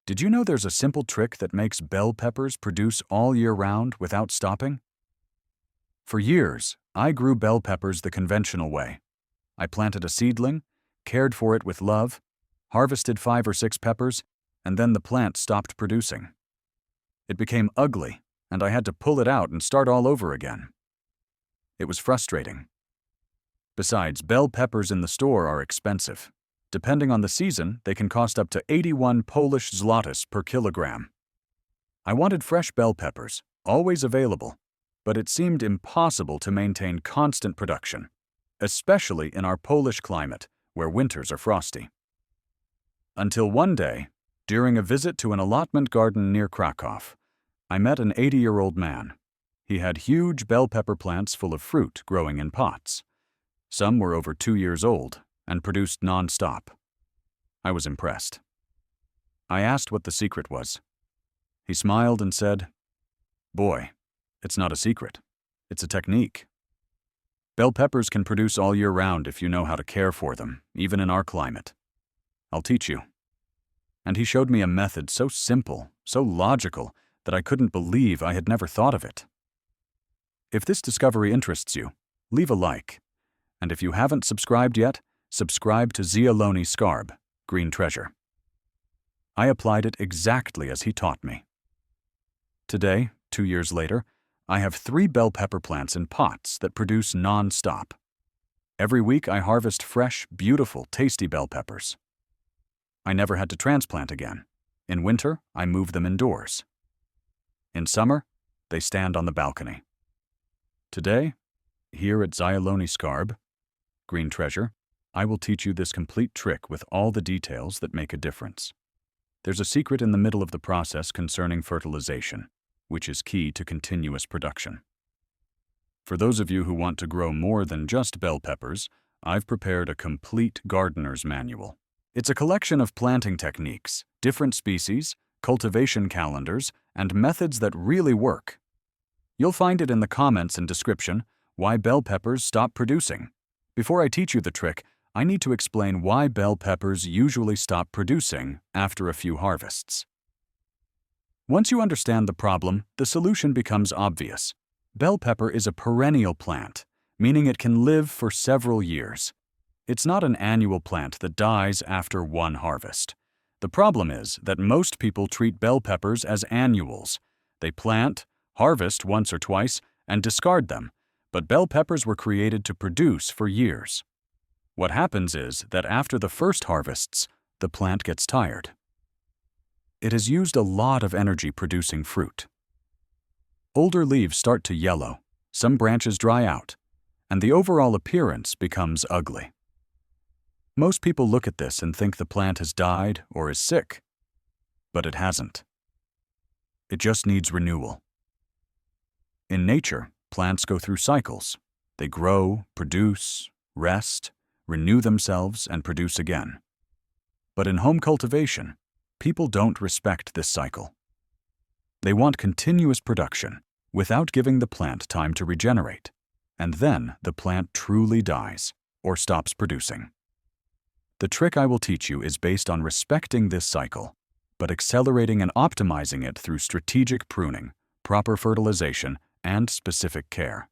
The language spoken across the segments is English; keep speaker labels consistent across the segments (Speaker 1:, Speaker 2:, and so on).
Speaker 1: Did you know there's a simple trick that makes bell peppers produce all year round without stopping? For years, I grew bell peppers the conventional way. I planted a seedling, cared for it with love, harvested 5 or 6 peppers, and then the plant stopped producing. It became ugly, and I had to pull it out and start all over again. It was frustrating. Besides, bell peppers in the store are expensive. Depending on the season, they can cost up to 81 Polish zlotys per kilogram. I wanted fresh bell peppers, always available, but it seemed impossible to maintain constant production, especially in our Polish climate, where winters are frosty. Until one day, during a visit to an allotment garden near Krakow, I met an 80-year-old man. He had huge bell pepper plants full of fruit growing in pots. Some were over 2 years old and produced non-stop. I was impressed. I asked what the secret was. He smiled and said, "Boy, it's not a secret. It's a technique. Bell peppers can produce all year round if you know how to care for them, even in our climate. I'll teach you." And he showed me a method so simple, so logical, that I couldn't believe I had never thought of it. If this discovery interests you, leave a like. And if you haven't subscribed yet, subscribe to Zieloni Scarb, Green Treasure. I applied it exactly as he taught me. Today, 2 years later, I have 3 bell pepper plants in pots that produce non-stop. Every week I harvest fresh, beautiful, tasty bell peppers. I never had to transplant again. In winter, I move them indoors. In summer, they stand on the balcony. Today, here at Zieloni Scarb, Green Treasure, I will teach you this complete trick with all the details that make a difference. There's a secret in the middle of the process concerning fertilization, which is key to continuous production. For those of you who want to grow more than just bell peppers, I've prepared a complete gardener's manual. It's a collection of planting techniques, different species, cultivation calendars, and methods that really work. You'll find it in the comments and description, why bell peppers stop producing. Before I teach you the trick, I need to explain why bell peppers usually stop producing after a few harvests. Once you understand the problem, the solution becomes obvious. Bell pepper is a perennial plant, meaning it can live for several years. It's not an annual plant that dies after one harvest. The problem is that most people treat bell peppers as annuals. They plant, harvest once or twice, and discard them, but bell peppers were created to produce for years. What happens is that after the first harvests, the plant gets tired. It has used a lot of energy producing fruit. Older leaves start to yellow, some branches dry out, and the overall appearance becomes ugly. Most people look at this and think the plant has died or is sick, but it hasn't. It just needs renewal. In nature, plants go through cycles. They grow, produce, rest, renew themselves, and produce again. But in home cultivation, people don't respect this cycle. They want continuous production without giving the plant time to regenerate, and then the plant truly dies or stops producing. The trick I will teach you is based on respecting this cycle, but accelerating and optimizing it through strategic pruning, proper fertilization, and specific care.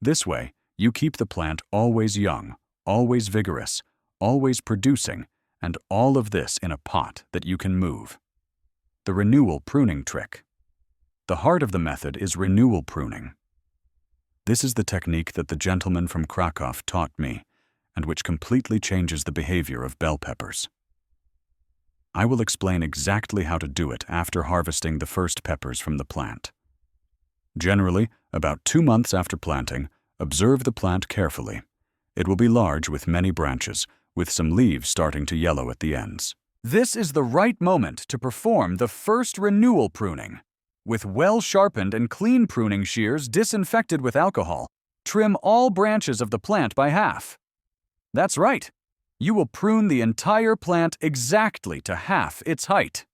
Speaker 1: This way, you keep the plant always young, always vigorous, always producing, and all of this in a pot that you can move. The renewal pruning trick. The heart of the method is renewal pruning. This is the technique that the gentleman from Krakow taught me, and which completely changes the behavior of bell peppers. I will explain exactly how to do it after harvesting the first peppers from the plant. Generally, about 2 months after planting, observe the plant carefully. It will be large with many branches, with some leaves starting to yellow at the ends. This is the right moment to perform the first renewal pruning. With well-sharpened and clean pruning shears disinfected with alcohol, trim all branches of the plant by half. That's right. You will prune the entire plant exactly to half its height.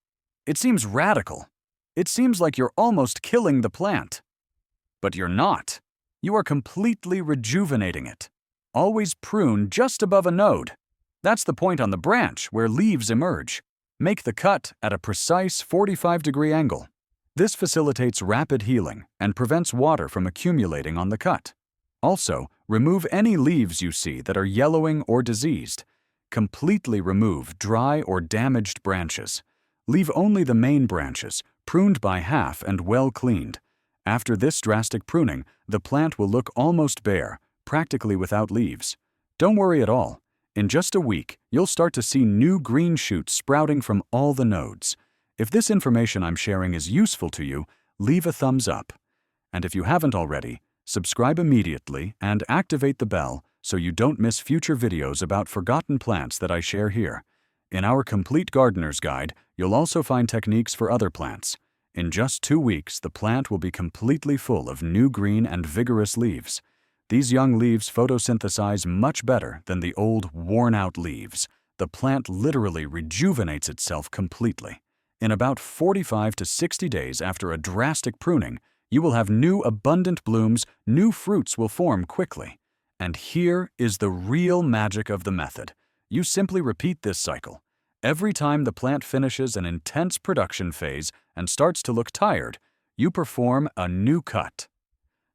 Speaker 1: It seems radical. It seems like you're almost killing the plant. But you're not. You are completely rejuvenating it. Always prune just above a node. That's the point on the branch where leaves emerge. Make the cut at a precise 45-degree angle. This facilitates rapid healing and prevents water from accumulating on the cut. Also, remove any leaves you see that are yellowing or diseased. Completely remove dry or damaged branches. Leave only the main branches, pruned by half and well cleaned. After this drastic pruning, the plant will look almost bare, practically without leaves. Don't worry at all. In just a week, you'll start to see new green shoots sprouting from all the nodes. If this information I'm sharing is useful to you, leave a thumbs up. And if you haven't already, subscribe immediately and activate the bell so you don't miss future videos about forgotten plants that I share here. In our Complete Gardener's Guide, you'll also find techniques for other plants. In just 2 weeks, the plant will be completely full of new green and vigorous leaves. These young leaves photosynthesize much better than the old, worn-out leaves. The plant literally rejuvenates itself completely. In about 45 to 60 days after a drastic pruning, you will have new abundant blooms, new fruits will form quickly. And here is the real magic of the method. You simply repeat this cycle. Every time the plant finishes an intense production phase and starts to look tired, you perform a new cut.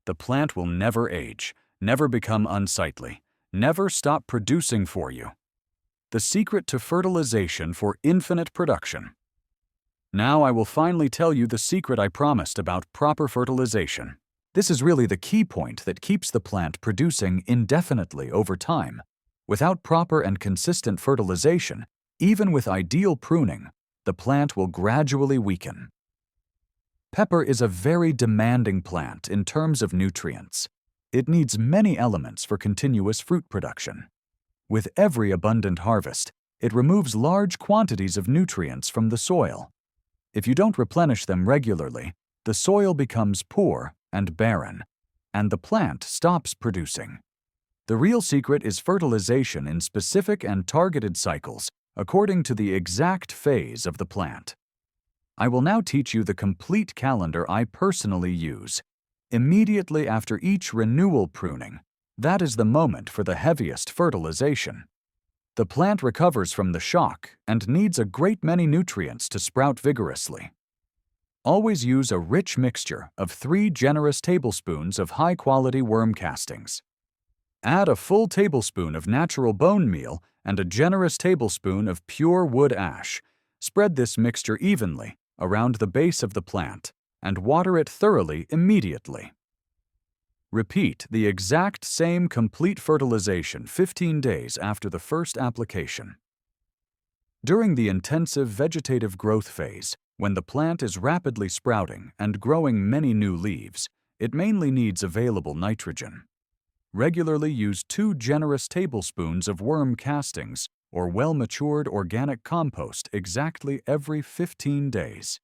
Speaker 1: The plant will never age, never become unsightly, never stop producing for you. The secret to fertilization for infinite production. Now I will finally tell you the secret I promised about proper fertilization. This is really the key point that keeps the plant producing indefinitely over time. Without proper and consistent fertilization, even with ideal pruning, the plant will gradually weaken. Pepper is a very demanding plant in terms of nutrients. It needs many elements for continuous fruit production. With every abundant harvest, it removes large quantities of nutrients from the soil. If you don't replenish them regularly, the soil becomes poor and barren, and the plant stops producing. The real secret is fertilization in specific and targeted cycles according to the exact phase of the plant. I will now teach you the complete calendar I personally use. Immediately after each renewal pruning, that is the moment for the heaviest fertilization. The plant recovers from the shock and needs a great many nutrients to sprout vigorously. Always use a rich mixture of 3 generous tablespoons of high-quality worm castings. Add a full tablespoon of natural bone meal and a generous tablespoon of pure wood ash. Spread this mixture evenly around the base of the plant and water it thoroughly immediately. Repeat the exact same complete fertilization 15 days after the first application. During the intensive vegetative growth phase, when the plant is rapidly sprouting and growing many new leaves, it mainly needs available nitrogen. Regularly use 2 generous tablespoons of worm castings or well-matured organic compost exactly every 15 days.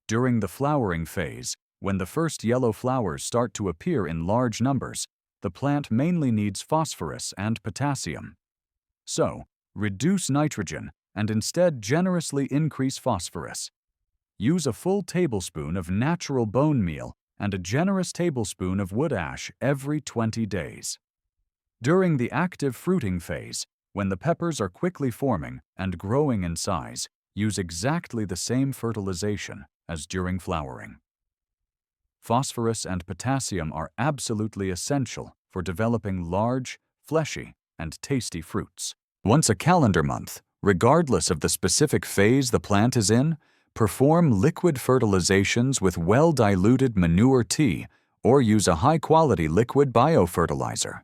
Speaker 1: During the flowering phase, when the first yellow flowers start to appear in large numbers, the plant mainly needs phosphorus and potassium. So, reduce nitrogen and instead generously increase phosphorus. Use a full tablespoon of natural bone meal and a generous tablespoon of wood ash every 20 days. During the active fruiting phase, when the peppers are quickly forming and growing in size, use exactly the same fertilization as during flowering. Phosphorus and potassium are absolutely essential for developing large, fleshy, and tasty fruits. Once a calendar month, regardless of the specific phase the plant is in, perform liquid fertilizations with well-diluted manure tea or use a high-quality liquid biofertilizer.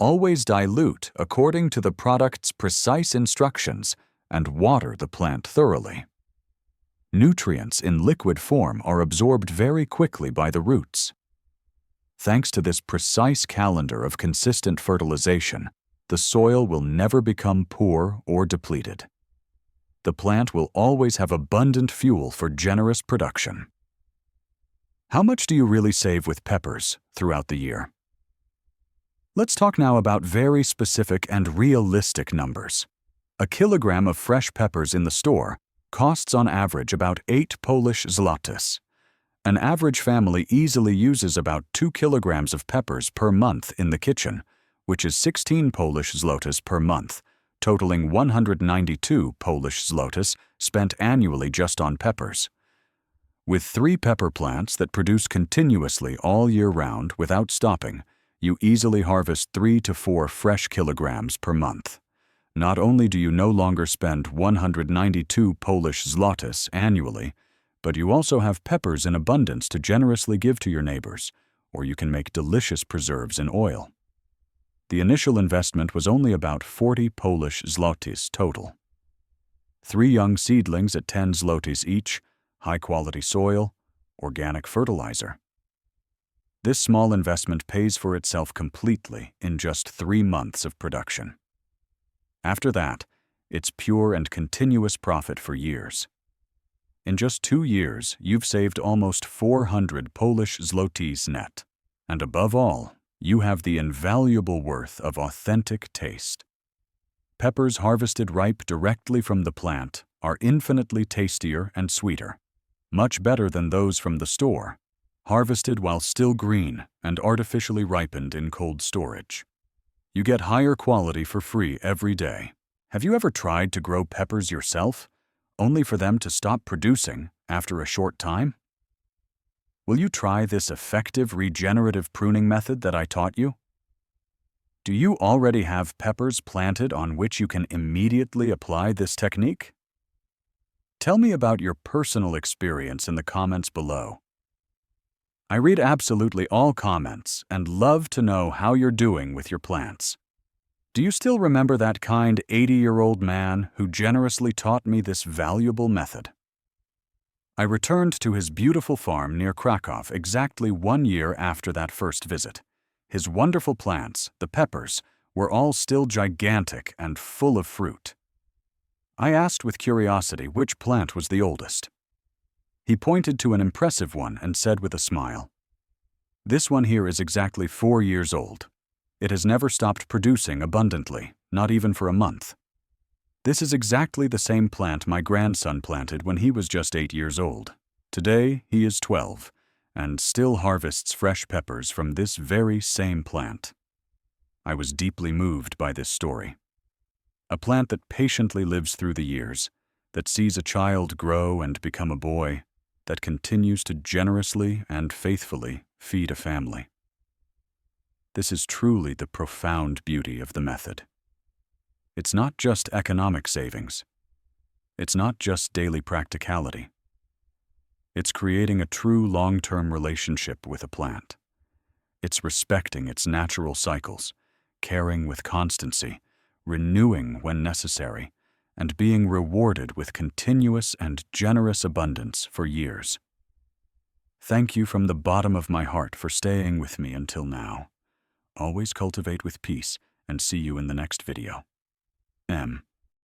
Speaker 1: Always dilute according to the product's precise instructions and water the plant thoroughly. Nutrients in liquid form are absorbed very quickly by the roots. Thanks to this precise calendar of consistent fertilization, the soil will never become poor or depleted. The plant will always have abundant fuel for generous production. How much do you really save with peppers throughout the year? Let's talk now about very specific and realistic numbers. A kilogram of fresh peppers in the store costs on average about 8 Polish zlotys. An average family easily uses about 2 kilograms of peppers per month in the kitchen, which is 16 Polish zlotys per month, totaling 192 Polish zlotys spent annually just on peppers. With 3 pepper plants that produce continuously all year round without stopping, you easily harvest 3 to 4 fresh kilograms per month. Not only do you no longer spend 192 Polish zlotys annually, but you also have peppers in abundance to generously give to your neighbors, or you can make delicious preserves in oil. The initial investment was only about 40 Polish zlotys total. 3 young seedlings at 10 zlotys each, high-quality soil, organic fertilizer. This small investment pays for itself completely in just 3 months of production. After that, it's pure and continuous profit for years. In just 2 years, you've saved almost 400 Polish zlotys net. And above all, you have the invaluable worth of authentic taste. Peppers harvested ripe directly from the plant are infinitely tastier and sweeter, much better than those from the store, harvested while still green and artificially ripened in cold storage. You get higher quality for free every day. Have you ever tried to grow peppers yourself, only for them to stop producing after a short time? Will you try this effective regenerative pruning method that I taught you? Do you already have peppers planted on which you can immediately apply this technique? Tell me about your personal experience in the comments below. I read absolutely all comments and love to know how you're doing with your plants. Do you still remember that kind 80-year-old man who generously taught me this valuable method? I returned to his beautiful farm near Krakow exactly 1 year after that first visit. His wonderful plants, the peppers, were all still gigantic and full of fruit. I asked with curiosity which plant was the oldest. He pointed to an impressive one and said with a smile, "This one here is exactly 4 years old. It has never stopped producing abundantly, not even for a month. This is exactly the same plant my grandson planted when he was just 8 years old. Today he is 12 and still harvests fresh peppers from this very same plant." I was deeply moved by this story. A plant that patiently lives through the years, that sees a child grow and become a boy, that continues to generously and faithfully feed a family. This is truly the profound beauty of the method. It's not just economic savings. It's not just daily practicality. It's creating a true long-term relationship with a plant. It's respecting its natural cycles, caring with constancy, renewing when necessary, and being rewarded with continuous and generous abundance for years. Thank you from the bottom of my heart for staying with me until now. Always cultivate with peace, and see you in the next video. M.